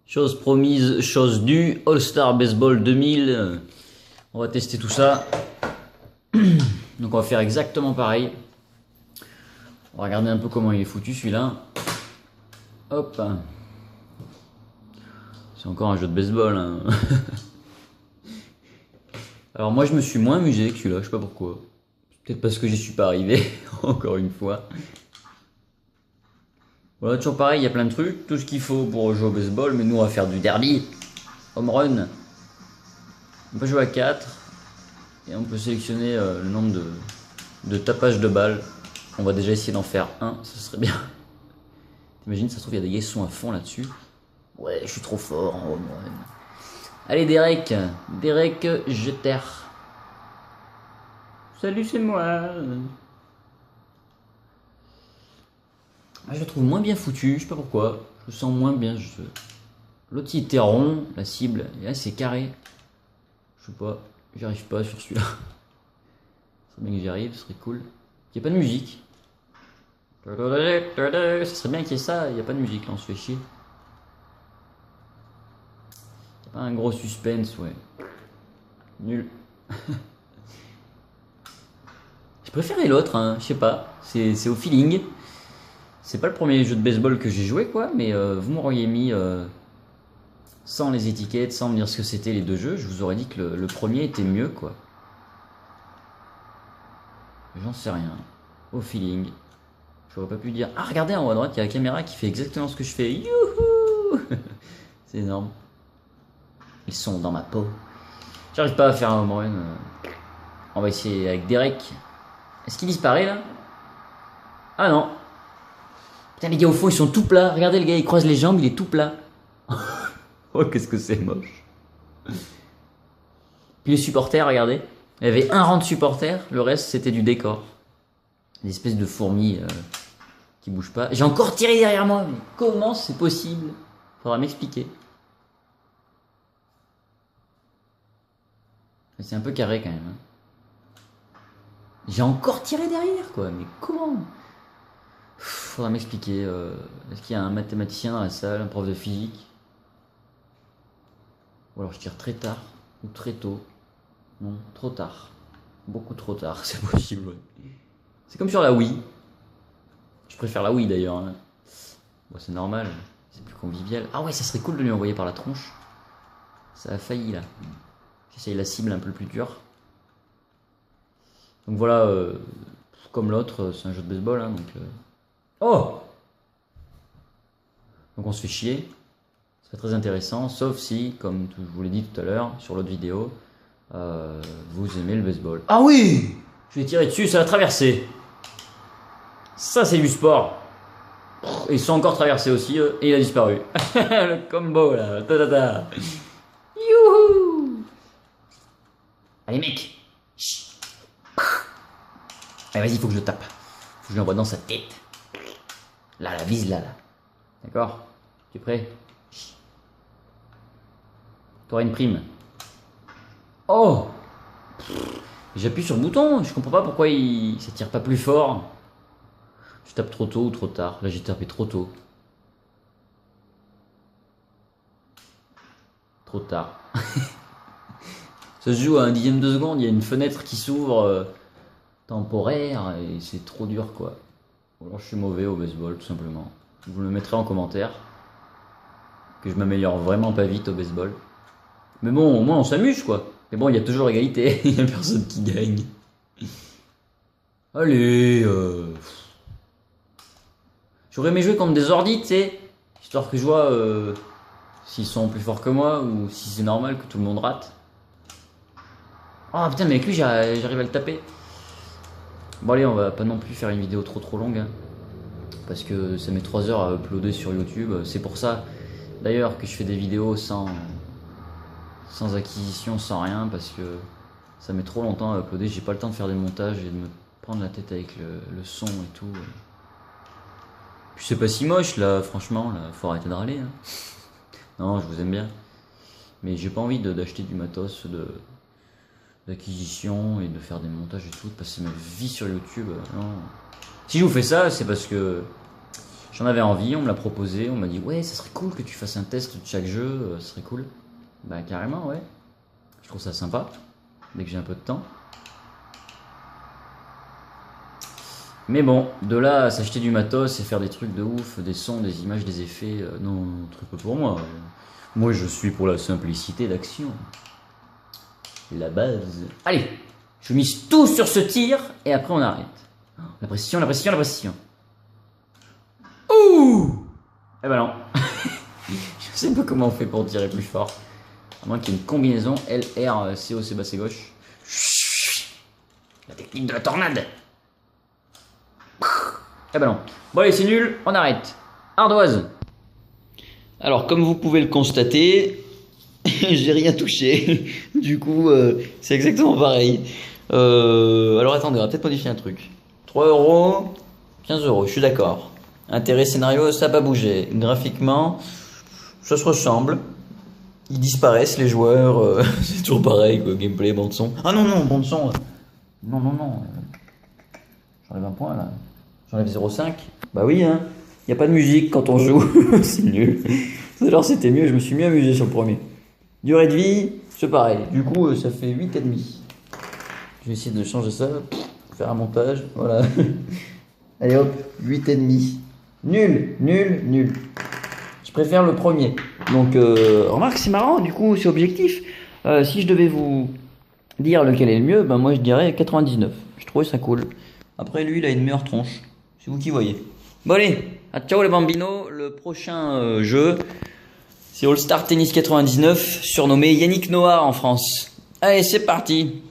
Chose promise, chose due, All-Star Baseball 2000. On va tester tout ça. Donc on va faire exactement pareil. On va regarder un peu comment il est foutu celui-là. Hop. C'est encore un jeu de baseball. Hein. Alors moi je me suis moins amusé que celui-là, je sais pas pourquoi. Peut-être parce que j'y suis pas arrivé, encore une fois. Voilà, toujours pareil, il y a plein de trucs, tout ce qu'il faut pour jouer au baseball, mais nous on va faire du derby, home run. On peut jouer à 4 et on peut sélectionner le nombre de tapages de balles. On va déjà essayer d'en faire un, ce serait bien. T'imagines, ça se trouve, il y a des gars qui sont à fond là-dessus. Ouais, je suis trop fort en home run. Allez Derek, Jeter. Salut, c'est moi. Je le trouve moins bien foutu, je sais pas pourquoi. Je le sens moins bien. L'autre il était rond, la cible, et là c'est carré. Je sais pas, j'y arrive pas sur celui-là. Ce serait bien que j'y arrive, ce serait cool. Il n'y a pas de musique. Ce serait bien qu'il y ait ça, il n'y a pas de musique là, on se fait chier. Il n'y a pas un gros suspense, ouais. Nul. Je préférais l'autre, hein, je sais pas. C'est au feeling. C'est pas le premier jeu de baseball que j'ai joué, quoi, mais vous m'auriez mis sans les étiquettes, sans me dire ce que c'était les deux jeux, je vous aurais dit que le premier était mieux, quoi. J'en sais rien. Au feeling. J'aurais pas pu dire. Ah, regardez en haut à droite, il y a la caméra qui fait exactement ce que je fais. Youhou. C'est énorme. Ils sont dans ma peau. J'arrive pas à faire un home run. On va essayer avec Derek. Est-ce qu'il disparaît là? Ah non. Putain, les gars au fond ils sont tout plats. Regardez le gars, il croise les jambes, il est tout plat. Oh, qu'est-ce que c'est moche. Puis les supporters, regardez. Il y avait un rang de supporters, le reste c'était du décor. Des espèces de fourmis qui bougent pas. J'ai encore tiré derrière moi, mais comment c'est possible? Faudra m'expliquer. C'est un peu carré quand même. Hein. J'ai encore tiré derrière quoi, mais comment? Faudra m'expliquer. Est-ce qu'il y a un mathématicien dans la salle, un prof de physique? Ou alors je tire très tard ou très tôt. Non, trop tard. Beaucoup trop tard, c'est possible. Ouais. C'est comme sur la Wii. Je préfère la Wii d'ailleurs. Hein. Bon, c'est normal, c'est plus convivial. Ah ouais, ça serait cool de lui envoyer par la tronche. Ça a failli là. J'essaye la cible un peu plus dure. Donc voilà, comme l'autre, c'est un jeu de baseball. Hein, donc, oh! Donc on se fait chier. C'est très intéressant, sauf si, comme je vous l'ai dit tout à l'heure sur l'autre vidéo, vous aimez le baseball. Ah oui! Je vais tirer dessus, ça va traverser. Ça c'est du sport. Ils sont encore traversés aussi, eux, et il a disparu. Le combo là. Ta-ta-ta. Youhou! Allez mec. Chut. Allez vas-y, faut que je le tape. Faut que je l'envoie dans sa tête. Là, la vise là. D'accord? Tu es prêt? T'auras une prime. Oh! J'appuie sur le bouton, je comprends pas pourquoi ça tire pas plus fort. Je tape trop tôt ou trop tard. Là j'ai tapé trop tôt. Trop tard. Ça se joue à un dixième de seconde, il y a une fenêtre qui s'ouvre temporaire et c'est trop dur quoi. Ou alors je suis mauvais au baseball tout simplement. Vous le mettrez en commentaire. Que je m'améliore vraiment pas vite au baseball. Mais bon, au moins on s'amuse quoi. Mais bon, il y a toujours égalité, il n'y a personne qui gagne. Allez, j'aurais aimé jouer contre des ordis, tu sais, histoire que je vois s'ils sont plus forts que moi ou si c'est normal que tout le monde rate. Oh putain, mais avec lui j'arrive à le taper. Bon allez, on va pas non plus faire une vidéo trop longue, hein, parce que ça met 3 heures à uploader sur YouTube. C'est pour ça, d'ailleurs, que je fais des vidéos sans acquisition, sans rien, parce que ça met trop longtemps à uploader, j'ai pas le temps de faire des montages et de me prendre la tête avec le son et tout. Puis c'est pas si moche là, franchement, là, faut arrêter de râler. Hein. Non, je vous aime bien. Mais j'ai pas envie d'acheter du matos d'acquisition et de faire des montages et tout, de passer ma vie sur YouTube. Non. Si je vous fais ça, c'est parce que J'en avais envie, on me l'a proposé, on m'a dit ouais, ça serait cool que tu fasses un test de chaque jeu, ça serait cool. Bah carrément, ouais. Je trouve ça sympa, dès que j'ai un peu de temps. Mais bon, de là à s'acheter du matos et faire des trucs de ouf, des sons, des images, des effets, non, très peu pour moi. Moi, je suis pour la simplicité d'action. La base. Allez, je mise tout sur ce tir et après on arrête. La pression, la pression, la pression. Ouh! Eh ben non. Je sais pas comment on fait pour tirer plus fort. À moins qu'il y ait une combinaison L, R, C, O, C, bas, C, gauche. La technique de la tornade. Eh ben non. Bon allez, c'est nul, on arrête. Ardoise. Alors, comme vous pouvez le constater, j'ai rien touché. Du coup, c'est exactement pareil. Alors attendez, on va peut-être modifier un truc. 3 euros, 15 euros, je suis d'accord. Intérêt scénario, ça n'a pas bougé. Graphiquement, ça se ressemble. Ils disparaissent, les joueurs. C'est toujours pareil, quoi. Gameplay, bande son. Ah non, non, bande son. Non, non, non. J'enlève un point là. J'enlève 0,5. Bah oui, hein. Il n'y a pas de musique quand on joue. C'est nul. Alors c'était mieux, je me suis mieux amusé sur le premier. Durée de vie, c'est pareil. Du coup, ça fait 8,5. Je vais essayer de changer ça. Faire un montage. Voilà. Allez hop, 8,5. Nul, nul, nul. Je préfère le premier. Donc, remarque, c'est marrant, du coup, c'est objectif. Si je devais vous dire lequel est le mieux, ben moi je dirais 99. Je trouvais ça cool. Après, lui, il a une meilleure tronche. C'est vous qui voyez. Bon, allez, ciao les bambinos. Le prochain jeu, c'est All Star Tennis 99, surnommé Yannick Noah en France. Allez, c'est parti.